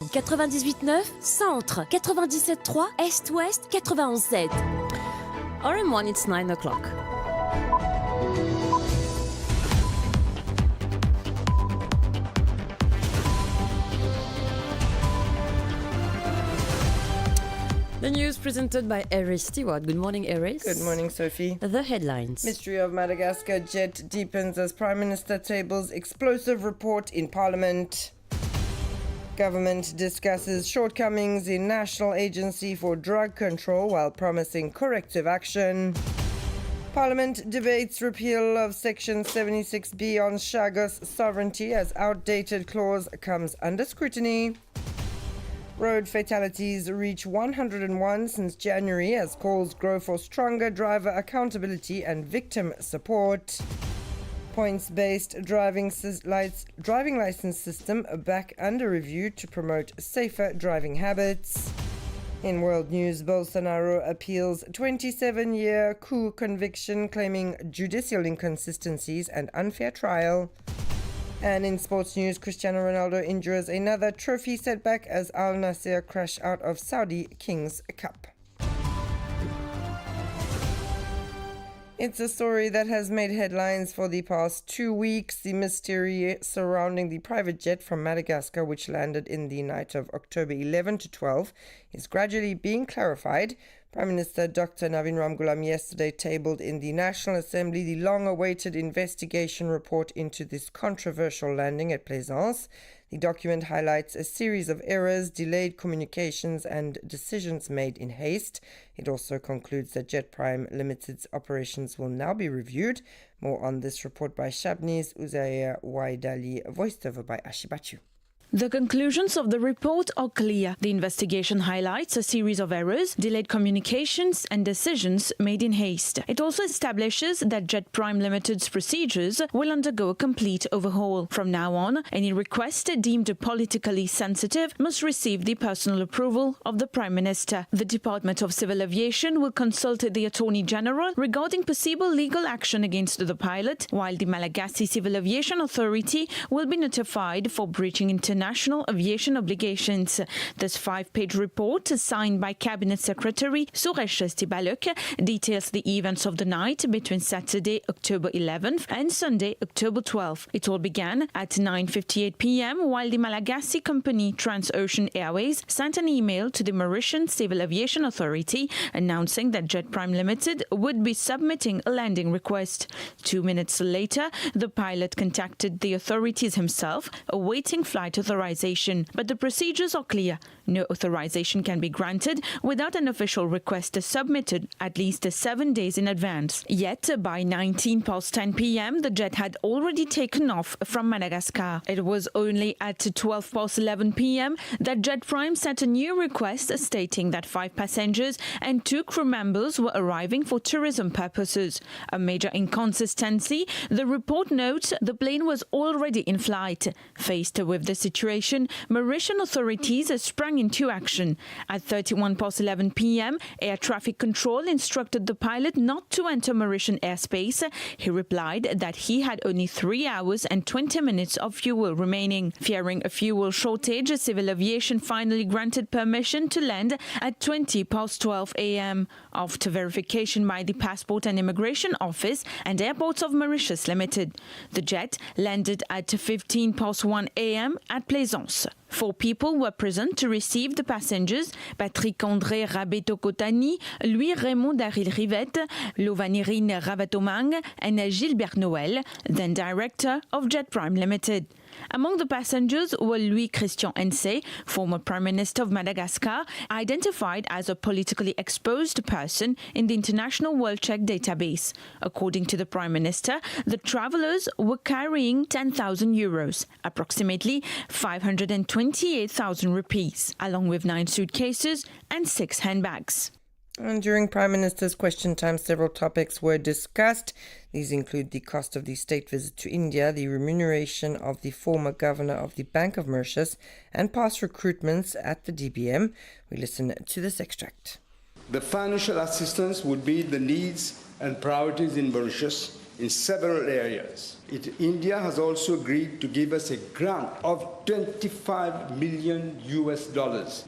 98.9 Centre, 97.3 Est-Ouest, 91.7. RM1, it's 9 o'clock. The news presented by Eris Stewart. Good morning, Eris. Good morning, Sophie. The headlines. Mystery of Madagascar jet deepens as Prime Minister tables explosive report in Parliament. Government discusses shortcomings in National Agency for Drug Control while promising corrective action. Parliament debates repeal of Section 76B on Chagos sovereignty as outdated clause comes under scrutiny. Road fatalities reach 101 since January as calls grow for stronger driver accountability and victim support. Points-based driving license system back under review to promote safer driving habits. In world news, Bolsonaro appeals 27-year coup conviction claiming judicial inconsistencies and unfair trial. And in sports news, Cristiano Ronaldo endures another trophy setback as Al Nassr crash out of Saudi Kings Cup. It's a story that has made headlines for the past 2 weeks. The mystery surrounding the private jet from Madagascar, which landed in the night of October 11 to 12, is gradually being clarified. Prime Minister Dr. Navin Ramgoolam yesterday tabled in the National Assembly the long-awaited investigation report into this controversial landing at Plaisance. The document highlights a series of errors, delayed communications and decisions made in haste. It also concludes that Jet Prime Limited's operations will now be reviewed. More on this report by Shabniz Uzaya Waidali, voiced over by Ashibatu. The conclusions of the report are clear. The investigation highlights a series of errors, delayed communications and decisions made in haste. It also establishes that Jet Prime Limited's procedures will undergo a complete overhaul. From now on, any request deemed politically sensitive must receive the personal approval of the Prime Minister. The Department of Civil Aviation will consult the Attorney General regarding possible legal action against the pilot, while the Malagasy Civil Aviation Authority will be notified for breaching international aviation obligations. This 5-page report, signed by Cabinet Secretary Suresh Stibaluk, details the events of the night between Saturday, October 11th and Sunday, October 12th. It all began at 9:58 p.m. while the Malagasy company Transocean Airways sent an email to the Mauritian Civil Aviation Authority announcing that Jet Prime Limited would be submitting a landing request. 2 minutes later, the pilot contacted the authorities himself, awaiting flight authorization. But the procedures are clear. No authorization can be granted without an official request submitted at least 7 days in advance. Yet, by 10 p.m., the jet had already taken off from Madagascar. It was only at 11 p.m. that Jet Prime sent a new request stating that 5 passengers and 2 crew members were arriving for tourism purposes. A major inconsistency, the report notes the plane was already in flight. Faced with the situation, Mauritian authorities sprang into action. At 11 p.m., air traffic control instructed the pilot not to enter Mauritian airspace. He replied that he had only 3 hours and 20 minutes of fuel remaining. Fearing a fuel shortage, Civil Aviation finally granted permission to land at 12 a.m. After verification by the Passport and Immigration Office and Airports of Mauritius Limited, the jet landed at 1 a.m. at Plaisance. 4 people were present to receive the passengers: Patrick André Rabeto-Kotani, Louis Raymond Daryl Rivette, Lovanirine Ravatomang, and Gilbert Noël, then director of Jet Prime Limited. Among the passengers were Louis Christian Ensé, former Prime Minister of Madagascar, identified as a politically exposed person in the International World Check database. According to the Prime Minister, the travellers were carrying 10,000 euros, approximately 528,000 rupees, along with 9 suitcases and 6 handbags. And during Prime Minister's question time, several topics were discussed. These include the cost of the state visit to India, the remuneration of the former governor of the Bank of Mauritius, and past recruitments at the DBM. We listen to this extract. The financial assistance would be the needs and priorities in Mauritius in several areas. India has also agreed to give us a grant of $25 million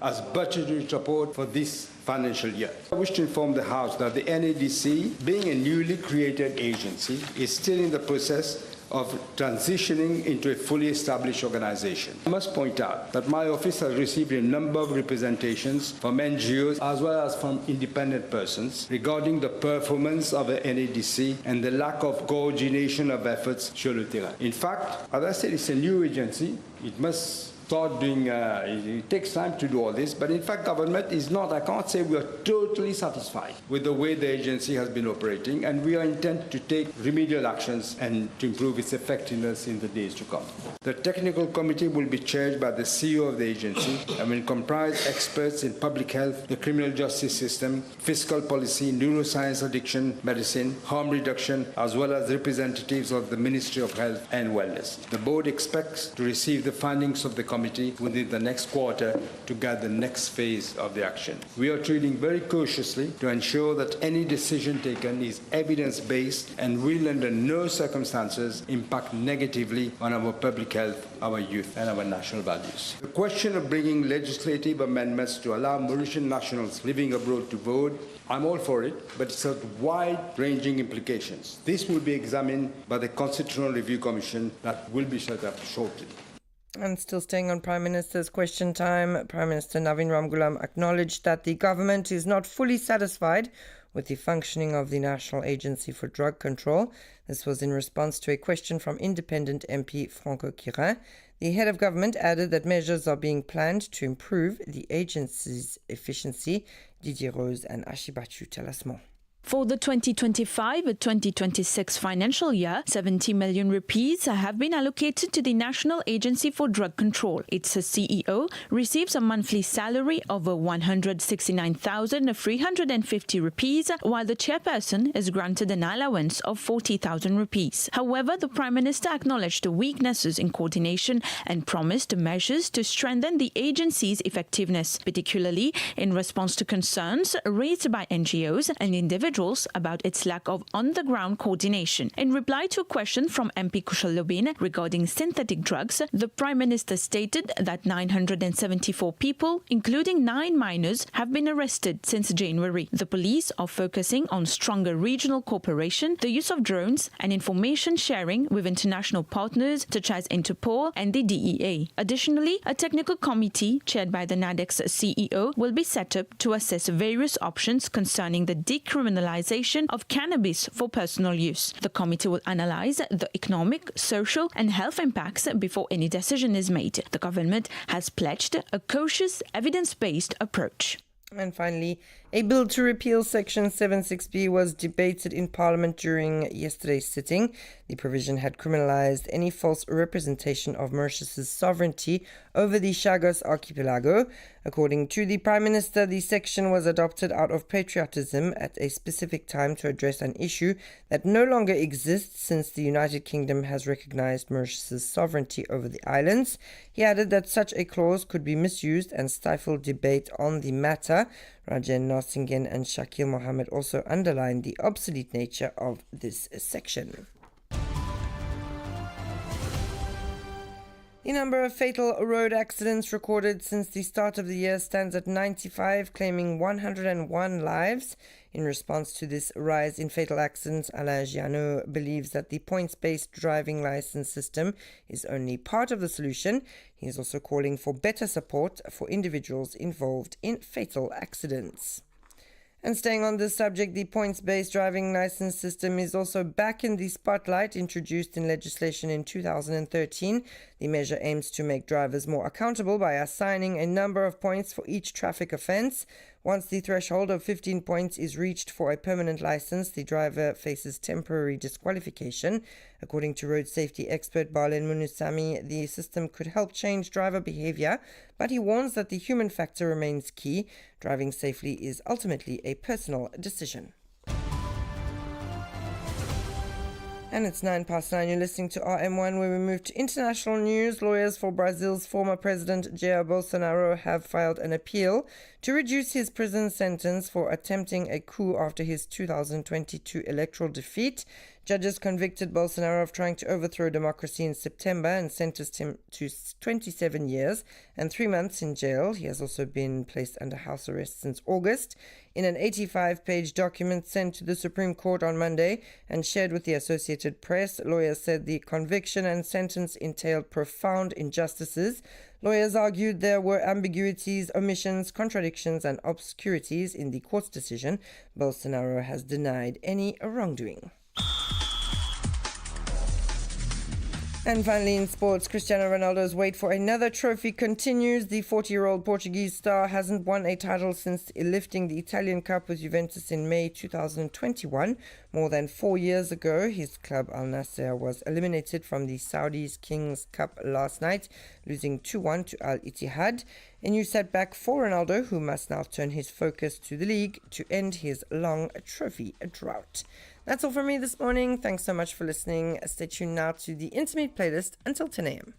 as budgetary support for this financial year. I wish to inform the House that the NADC, being a newly created agency, is still in the process of transitioning into a fully established organization. I must point out that my office has received a number of representations from NGOs as well as from independent persons regarding the performance of the NADC and the lack of coordination of efforts sur le terrain. In fact, as I said, it's a new agency. It must start doing, it takes time to do all this, but in fact government is not, I can't say we are totally satisfied with the way the agency has been operating, and we are intent to take remedial actions and to improve its effectiveness in the days to come. The technical committee will be chaired by the CEO of the agency and will comprise experts in public health, the criminal justice system, fiscal policy, neuroscience, addiction, medicine, harm reduction, as well as representatives of the Ministry of Health and Wellness. The board expects to receive the findings of the committee within the next quarter to guide the next phase of the action. We are treating very cautiously to ensure that any decision taken is evidence-based and will under no circumstances impact negatively on our public health, our youth and our national values. The question of bringing legislative amendments to allow Mauritian nationals living abroad to vote, I'm all for it, but it's got wide-ranging implications. This will be examined by the Constitutional Review Commission that will be set up shortly. And still staying on Prime Minister's question time, Prime Minister Navin Ramgoolam acknowledged that the government is not fully satisfied with the functioning of the National Agency for Drug Control. This was in response to a question from independent MP Franco Quirin. The head of government added that measures are being planned to improve the agency's efficiency. Didier Rose and Ashibatu tell us more. For the 2025-2026 financial year, 70 million rupees have been allocated to the National Agency for Drug Control. Its CEO receives a monthly salary of 169,350 rupees, while the chairperson is granted an allowance of 40,000 rupees. However, the Prime Minister acknowledged the weaknesses in coordination and promised measures to strengthen the agency's effectiveness, particularly in response to concerns raised by NGOs and individuals about its lack of on-the-ground coordination. In reply to a question from MP Kushal Lobin regarding synthetic drugs, the Prime Minister stated that 974 people, including 9 minors, have been arrested since January. The police are focusing on stronger regional cooperation, the use of drones, and information sharing with international partners such as Interpol and the DEA. Additionally, a technical committee chaired by the NADEX CEO will be set up to assess various options concerning the decriminalization of cannabis for personal use. The committee will analyze the economic, social and health impacts before any decision is made. The government has pledged a cautious, evidence-based approach. And finally, a bill to repeal Section 76B was debated in Parliament during yesterday's sitting. The provision had criminalized any false representation of Mauritius's sovereignty over the Chagos archipelago. According to the Prime Minister, the section was adopted out of patriotism at a specific time to address an issue that no longer exists since the United Kingdom has recognized Mauritius's sovereignty over the islands. He added that such a clause could be misused and stifle debate on the matter. Rajen Narsingen and Shakil Mohammed also underlined the obsolete nature of this section. The number of fatal road accidents recorded since the start of the year stands at 95, claiming 101 lives. In response to this rise in fatal accidents, Alain Giano believes that the points-based driving license system is only part of the solution. He is also calling for better support for individuals involved in fatal accidents. And staying on this subject, the points-based driving license system is also back in the spotlight, introduced in legislation in 2013. The measure aims to make drivers more accountable by assigning a number of points for each traffic offence. Once the threshold of 15 points is reached for a permanent license, the driver faces temporary disqualification. According to road safety expert Barlen Munusami, the system could help change driver behavior, but he warns that the human factor remains key. Driving safely is ultimately a personal decision. And it's 9:09. You're listening to RM1, where we move to international news. Lawyers for Brazil's former president Jair Bolsonaro have filed an appeal to reduce his prison sentence for attempting a coup after his 2022 electoral defeat. Judges convicted Bolsonaro of trying to overthrow democracy in September and sentenced him to 27 years and 3 months in jail. He has also been placed under house arrest since August. In an 85-page document sent to the Supreme Court on Monday and shared with the Associated Press, lawyers said the conviction and sentence entailed profound injustices. Lawyers argued there were ambiguities, omissions, contradictions, and obscurities in the court's decision. Bolsonaro has denied any wrongdoing. And finally, in sports, Cristiano Ronaldo's wait for another trophy continues. The 40-year-old Portuguese star hasn't won a title since lifting the Italian Cup with Juventus in May 2021. More than 4 years ago, his club Al Nassr was eliminated from the Saudi's Kings Cup last night, losing 2-1 to Al Ittihad. A new setback for Ronaldo, who must now turn his focus to the league to end his long trophy drought. That's all from me this morning. Thanks so much for listening. Stay tuned now to the Intimate playlist until 10 a.m.